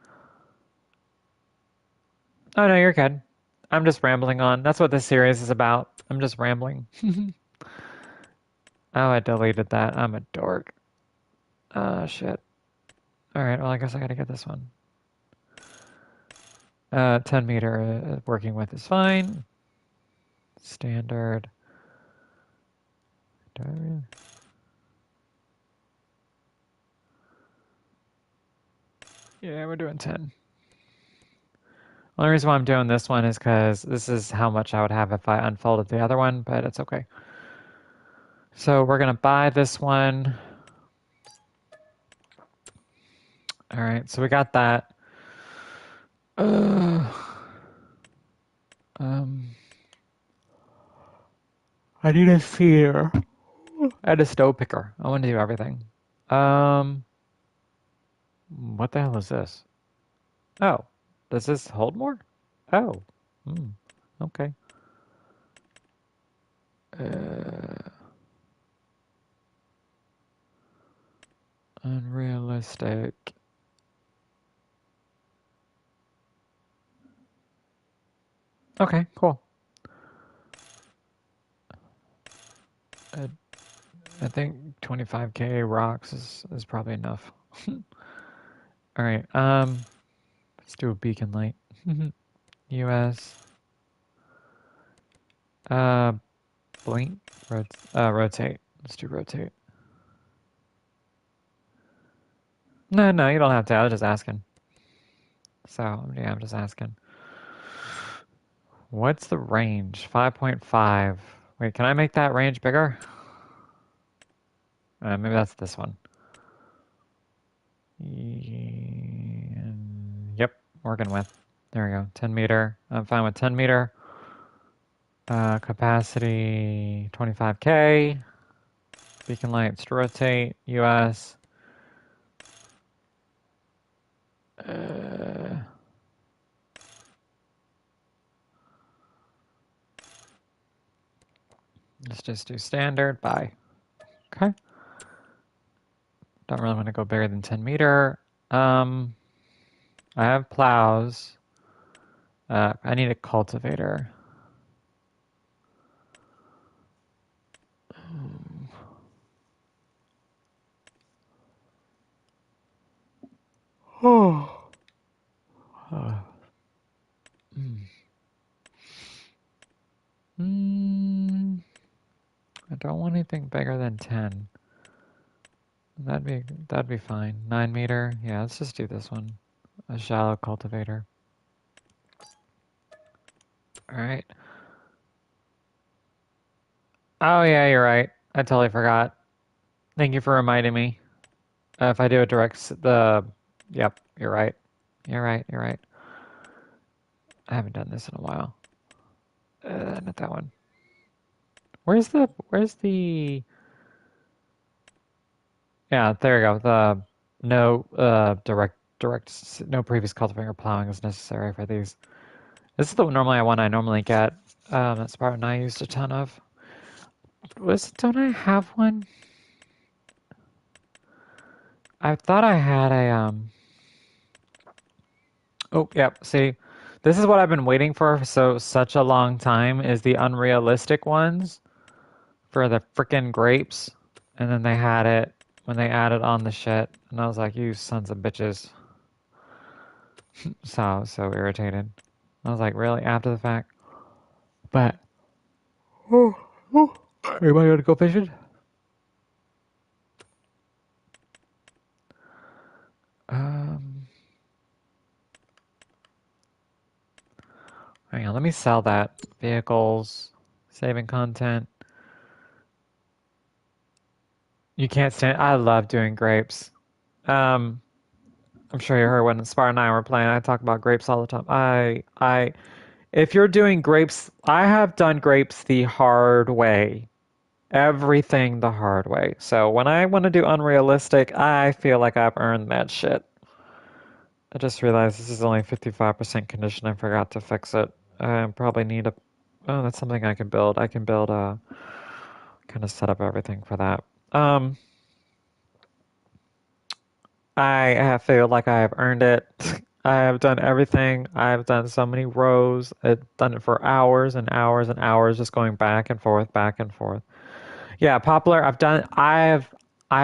Oh no, you're good. I'm just rambling on. That's what this series is about. I'm just rambling. Oh, I deleted that. I'm a dork. Oh shit. Alright, well I guess I gotta get this one. 10 meter working with is fine. Standard. Do I really? Yeah, we're doing 10. Only reason why I'm doing this one is because this is how much I would have if I unfolded the other one, but it's okay. So we're gonna buy this one. Alright, so we got that. Uh, um, I need a sear and a stove picker. I want to do everything. Um, what the hell is this? Oh, does this hold more? Oh, hmm, okay. Uh, Unrealistic. Okay, cool. I, I think 25K rocks is probably enough. All right, let's do a beacon light. US. Uh, blink. Rotate. Let's do rotate. No, no, you don't have to. I was just asking. So, yeah, I'm just asking. What's the range? 5.5. Wait, can I make that range bigger? Maybe that's this one. Yep, working with. There we go. 10 meter. I'm fine with 10 meter. Capacity 25K. Beacon lights to rotate. US. Let's just do standard. Bye. Okay. Don't really want to go bigger than 10 meter. I have plows. I need a cultivator. Oh. I don't want anything bigger than 10. That'd be fine. 9 meter. Yeah, let's just do this one. A shallow cultivator. All right. Oh yeah, you're right. I totally forgot. Thank you for reminding me. If I do a yep, you're right. You're right. You're right. I haven't done this in a while. Not that one. Where's the, yeah, there you go. The no no previous cultivating or plowing is necessary for these. This is the normally one I normally get. That Spartan I used a ton of. Don't I have one? I thought I had oh, yep, see. This is what I've been waiting for such a long time is the unrealistic ones for the frickin' grapes. And then they had it when they added on the shit. And I was like, you sons of bitches. So irritated. I was like, really? After the fact? But, everybody want to go fishing? Um, Hang on, let me sell that. Vehicles, saving content. You can't stand, I love doing grapes. Um, I'm sure you heard when Spar and I were playing, I talk about grapes all the time. If you're doing grapes, I have done grapes the hard way. Everything the hard way. So when I want to do unrealistic, I feel like I've earned that shit. I just realized this is only 55% condition. I forgot to fix it. I probably need a, oh, that's something I can build. I can build a, kind of set up everything for that. I have feel like I have earned it. I have done everything. I've done so many rows. I've done it for hours and hours and hours, just going back and forth, back and forth. Yeah, poplar. I've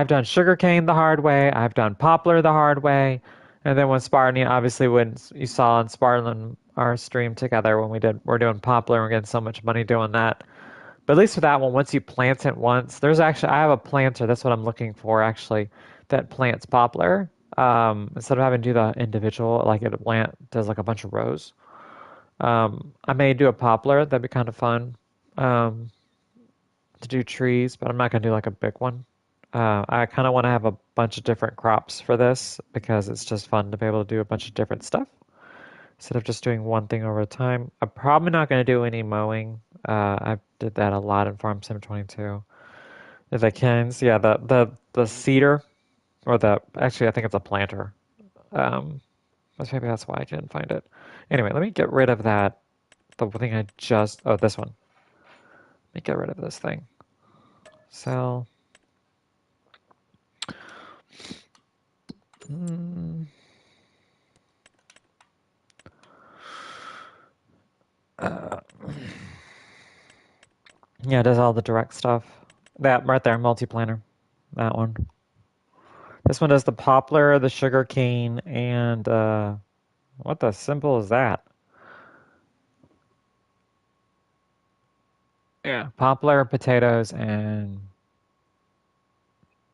done sugarcane the hard way. I've done poplar the hard way, and then when Spartan, obviously when you saw on Spartan our stream together when we're doing poplar, we're getting so much money doing that. But at least with that one, once you plant it once, I have a planter. That's what I'm looking for actually, that plants poplar. Instead of having to do the individual, like it plant does like a bunch of rows. I may do a poplar. That'd be kind of fun. Um, to do trees, but I'm not gonna do like a big one. I kind of want to have a bunch of different crops for this because it's just fun to be able to do a bunch of different stuff instead of just doing one thing over time. I'm probably not going to do any mowing. I did that a lot in Farm Sim 22. If I can, so yeah, the seeder or the actually I think it's a planter. Um, maybe that's why I couldn't find it. Anyway, let me get rid of that. The thing I just this one. Let me get rid of this thing. Sell. Mm. Yeah, it does all the direct stuff. That right there, multi-planner. That one. This one does the poplar, the sugar cane, and what the symbol is that? Yeah, poplar, potatoes, and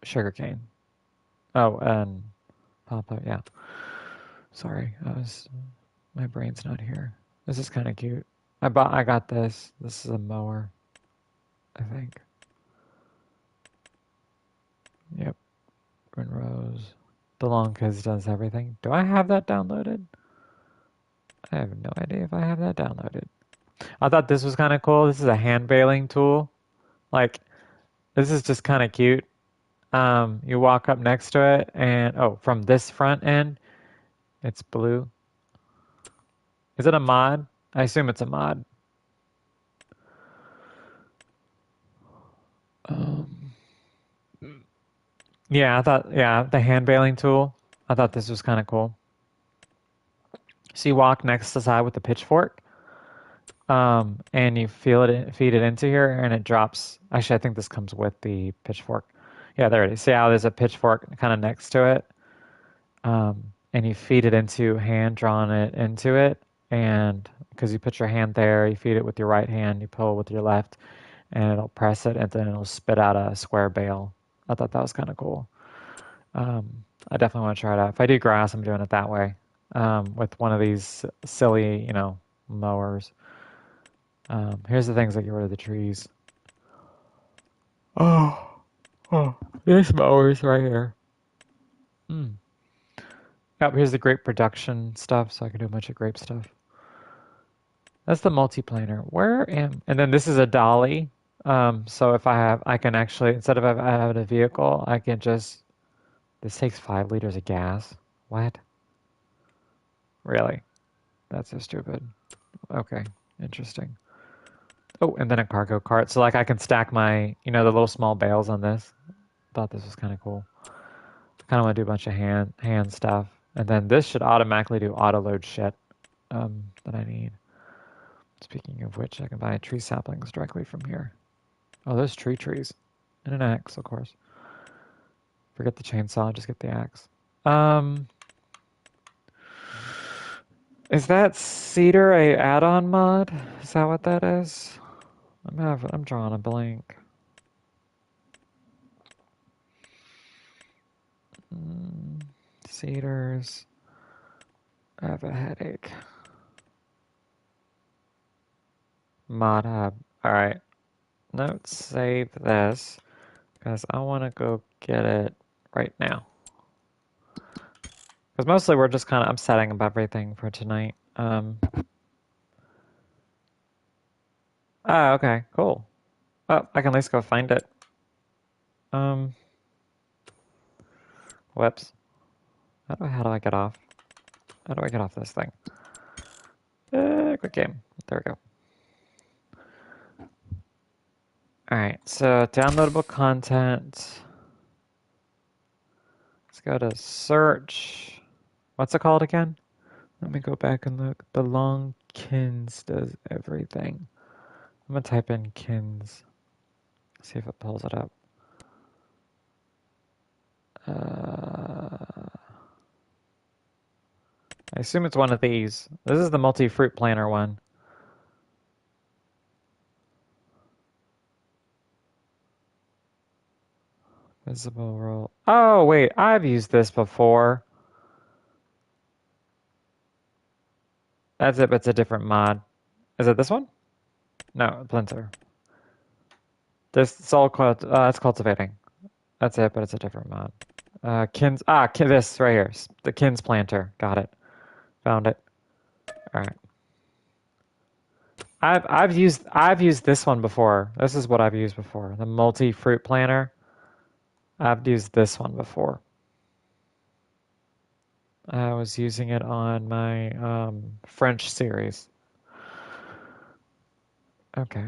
sugar cane. Oh, and poplar. Yeah. Sorry, my brain's not here. This is kind of cute. I got this. This is a mower, I think. Yep. Rose. The long cause does everything. Do I have that downloaded? I have no idea if I have that downloaded. I thought this was kind of cool. This is a hand baling tool. Like, this is just kind of cute. You walk up next to it, and oh, from this front end, It's blue. Is it a mod? I assume it's a mod. Yeah, the hand bailing tool. I thought this was kind of cool. So you walk next to the side with the pitchfork, and you feed it into here, and it drops. Actually, I think this comes with the pitchfork. Yeah, there it is. See how there's a pitchfork kind of next to it, and you feed it into drawing it into it, and because you put your hand there, you feed it with your right hand, you pull with your left, and it'll press it, and then it'll spit out a square bail. I thought that was kind of cool. I definitely want to try it out. If I do grass, I'm doing it that way, with one of these silly, mowers. Here's the things that get rid of the trees. Oh, this mower's right here. Yep, here's the grape production stuff, so I can do a bunch of grape stuff. That's the multiplanar. And then this is a dolly. So if I can actually, instead of having a vehicle, I can just, this takes 5 liters of gas. What? Really? That's so stupid. Okay, interesting. Oh, and then a cargo cart. So like I can stack my, the little small bales on this. Thought this was kind of cool. I kind of want to do a bunch of hand stuff. And then this should automatically do auto load shit that I need. Speaking of which, I can buy tree saplings directly from here. Oh, those trees. And an axe, of course. Forget the chainsaw, just get the axe. Is that cedar a add-on mod? Is that what that is? I'm drawing a blank. Cedars. I have a headache. Mod hub. Alright. Let's save this because I want to go get it right now. Because mostly we're just I'm setting up everything for tonight. Oh, okay, cool. Oh, I can at least go find it. Whoops. How do I get off? How do I get off this thing? Quick game. There we go. Alright, so downloadable content. Let's go to search. What's it called again? Let me go back and look. Belongkins does everything. I'm gonna type in kins. See if it pulls it up. I assume it's one of these. This is the multi-fruit planter one. Visible roll. Oh, wait, I've used this before. That's it, but it's a different mod. Is it this one? No, Plinter. It's cultivating. That's it, but it's a different mod. This right here. The Kins planter. Got it. Found it. All right. I've used this one before. This is what I've used before. The multi-fruit planter. I've used this one before. I was using it on my French series. Okay.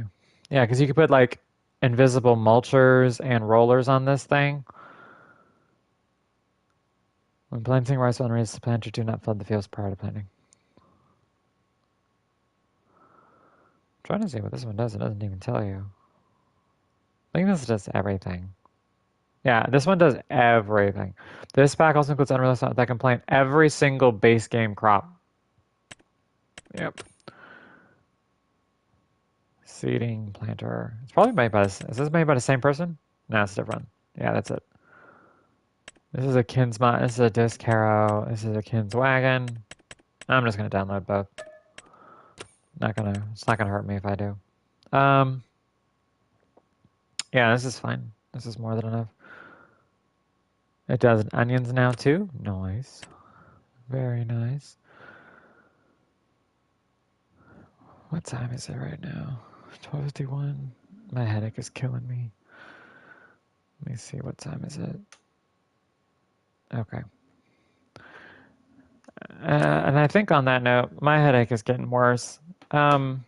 Yeah, because you could put like invisible mulchers and rollers on this thing. When planting rice on raised planter, do not flood the fields prior to planting. I'm trying to see what this one does. It doesn't even tell you. I think this does everything. Yeah, this one does everything. This pack also includes unrealistic that can plant every single base game crop. Yep. Seeding planter. It's probably made by is this made by the same person? No, it's different. Yeah, that's it. This is a Kins mod. This is a disc harrow. This is a Kins wagon. I'm just gonna download both. It's not gonna hurt me if I do. Yeah, this is fine. This is more than enough. It does onions now too. Nice. Very nice. What time is it right now? 12:51. My headache is killing me. Let me see, what time is it? Okay. And I think on that note, my headache is getting worse. Um,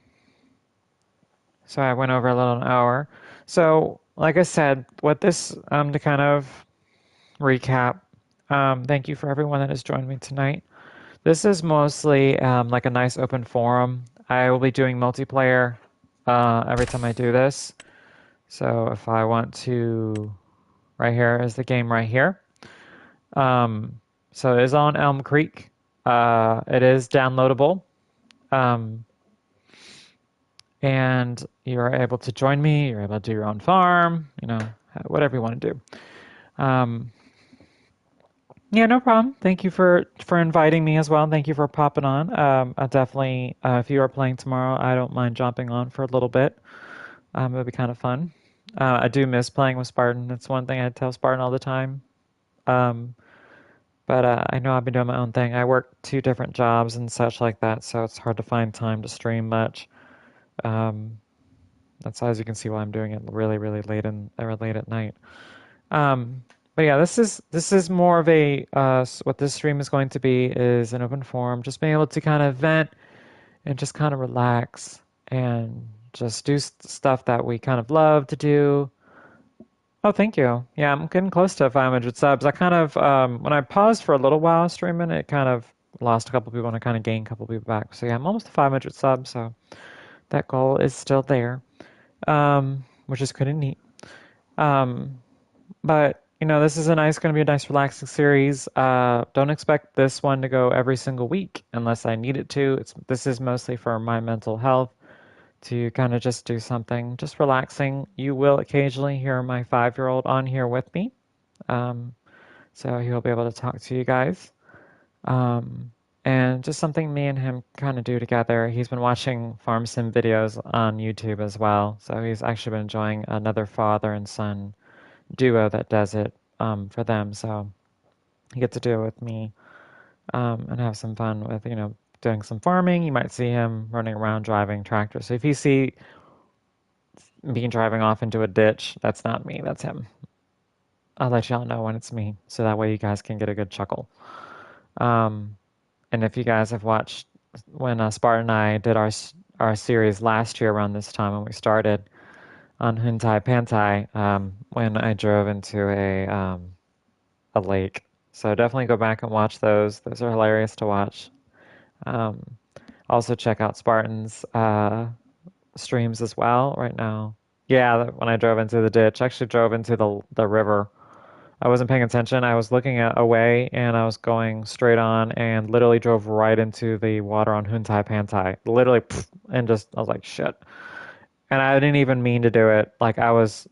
so I went over a little an hour. So, like I said, what this to kind of recap. Thank you for everyone that has joined me tonight. This is mostly like a nice open forum. I will be doing multiplayer every time I do this. So if I want to, right here is the game right here. Um, so it is on Elm Creek. It is downloadable. Um, and you're able to join me. You're able to do your own farm, whatever you want to do. Um, yeah, no problem. Thank you for inviting me as well. Thank you for popping on. I definitely, if you are playing tomorrow, I don't mind jumping on for a little bit. It'll be kind of fun. I do miss playing with Spartan. That's one thing I tell Spartan all the time. Um, but I know I've been doing my own thing. I work two different jobs and such like that, so it's hard to find time to stream much. Um, that's as you can see why I'm doing it really, really late or late at night. But yeah, this is more of a what this stream is going to be is an open forum, just being able to kind of vent and just kind of relax and just do stuff that we kind of love to do. Oh, thank you. Yeah, I'm getting close to 500 subs. I kind of when I paused for a little while streaming, it kind of lost a couple people and I kind of gained a couple people back. So yeah, I'm almost to 500 subs, so that goal is still there, which is pretty neat. Um, But this is going to be a nice relaxing series. Don't expect this one to go every single week unless I need it to. This is mostly for my mental health to kind of just do something, just relaxing. You will occasionally hear my 5-year-old on here with me, um, so he'll be able to talk to you guys. Um, and just something me and him kind of do together. He's been watching farm sim videos on YouTube as well, so he's actually been enjoying another father and son duo that does it for them. So you get to do it with me and have some fun with, doing some farming. You might see him running around driving tractors. So if you see me driving off into a ditch, that's not me, that's him. I'll let y'all know when it's me, so that way you guys can get a good chuckle. Um, and if you guys have watched when Spartan and I did our series last year around this time when we started on Huntai Pantai, when I drove into a lake. So definitely go back and watch those. Those are hilarious to watch. Um, also check out Spartan's streams as well right now. Yeah, when I drove into the ditch, actually drove into the river. I wasn't paying attention. I was looking away and I was going straight on and literally drove right into the water on Huntai Pantai. Literally, pff, and just I was like, shit. And I didn't even mean to do it. Like I was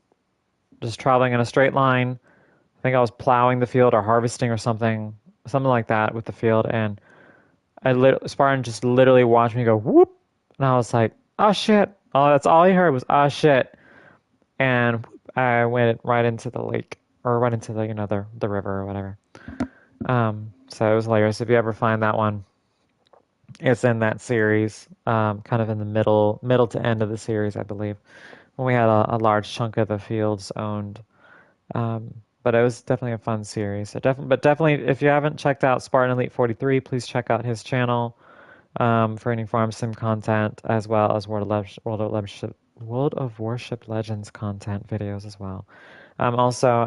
just traveling in a straight line. I think I was plowing the field or harvesting or something like that with the field, and Spartan just literally watched me go whoop, and I was like, oh shit! Oh, that's all he heard was oh shit, and I went right into the lake or right into the river or whatever. So it was hilarious. If you ever find that one, it's in that series, kind of in the middle to end of the series, I believe, when we had a large chunk of the fields owned. Um, but it was definitely a fun series. But definitely, if you haven't checked out Spartan Elite 43, please check out his channel for any farm sim content, as well as World of Warship Legends content videos as well. Also,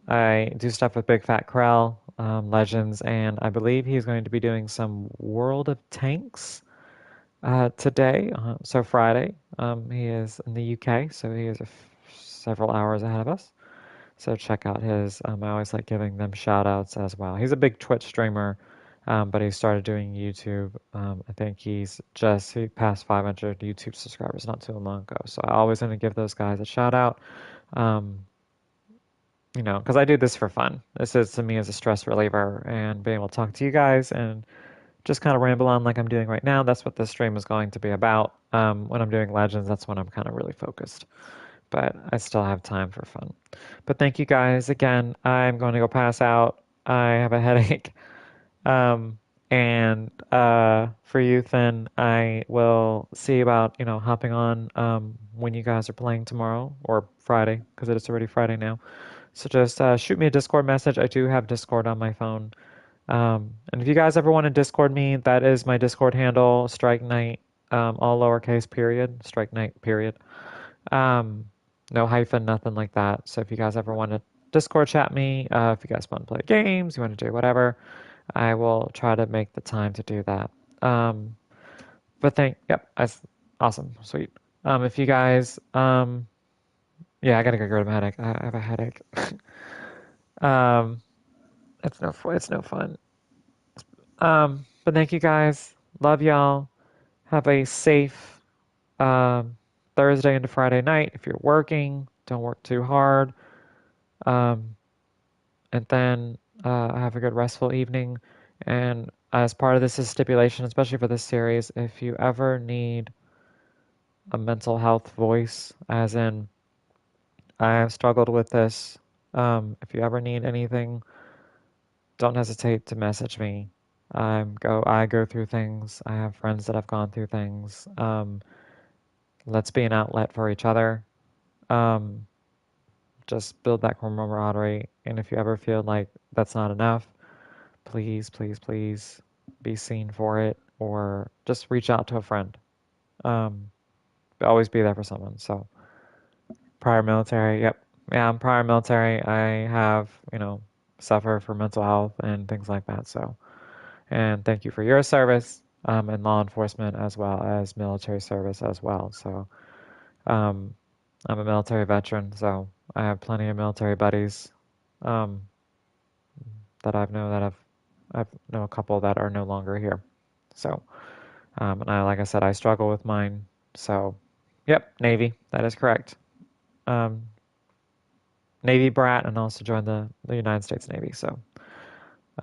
I do stuff with Big Fat Krell, Legends, and I believe he's going to be doing some World of Tanks today, so Friday. He is in the UK, so he is several hours ahead of us. So check out his. I always like giving them shout outs as well. He's a big Twitch streamer, but he started doing YouTube. I think he passed 500 YouTube subscribers not too long ago. So I always want to give those guys a shout out. Um, because I do this for fun. This is to me as a stress reliever and being able to talk to you guys and just kind of ramble on like I'm doing right now. That's what this stream is going to be about. When I'm doing Legends, that's when I'm kind of really focused, but I still have time for fun. But thank you guys again. I'm going to go pass out. I have a headache. And for you, Finn, I will see about, hopping on when you guys are playing tomorrow or Friday, because it is already Friday now. So just shoot me a Discord message. I do have Discord on my phone. And if you guys ever want to Discord me, that is my Discord handle, Strike Knight, all lowercase period, Strike Knight period. Um, no hyphen, nothing like that. So if you guys ever want to Discord chat me, if you guys want to play games, you want to do whatever, I will try to make the time to do that. But yep, that's awesome, sweet. If you guys, yeah, I gotta go grab a headache. I have a headache. Um, it's no fun. But thank you guys. Love y'all. Have a safe Thursday into Friday night. If you're working, don't work too hard. Um, and then have a good restful evening. And as part of this is stipulation, especially for this series, if you ever need a mental health voice, as in I have struggled with this. If you ever need anything, don't hesitate to message me. I go through things. I have friends that have gone through things. Let's be an outlet for each other. Um, just build that camaraderie. And if you ever feel like that's not enough, please, please, please be seen for it, or just reach out to a friend. Um, always be there for someone. So prior military, yep. Yeah, I'm prior military. I have, suffer from mental health and things like that. So, and thank you for your service, in law enforcement as well as military service as well. So, um, I'm a military veteran, so I have plenty of military buddies, um, that I've know a couple that are no longer here. So, and like I said, I struggle with mine. So, yep, Navy, that is correct. Um, Navy brat, and also joined the United States Navy. So,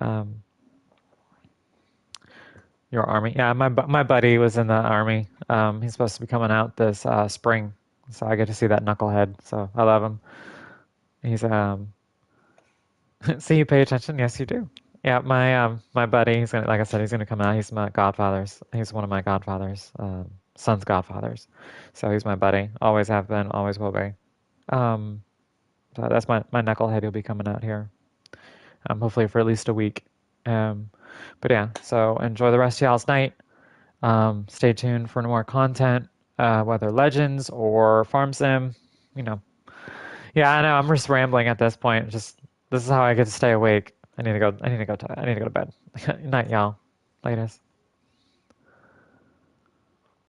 um, your Army, yeah, my buddy was in the Army. He's supposed to be coming out this spring, so I get to see that knucklehead. So I love him. He's see, you pay attention. Yes, you do. Yeah, my buddy. He's gonna, like I said, he's gonna come out. He's my godfather's. He's one of my godfather's son's godfathers. So he's my buddy. Always have been. Always will be. Um, so that's my knucklehead. He'll be coming out here. Hopefully for at least a week. Um, but yeah. So enjoy the rest of y'all's night. Stay tuned for more content, whether Legends or Farm Sim. You know. Yeah, I know. I'm just rambling at this point. Just this is how I get to stay awake. I need to go. I need to go to bed. Night, y'all. Latest.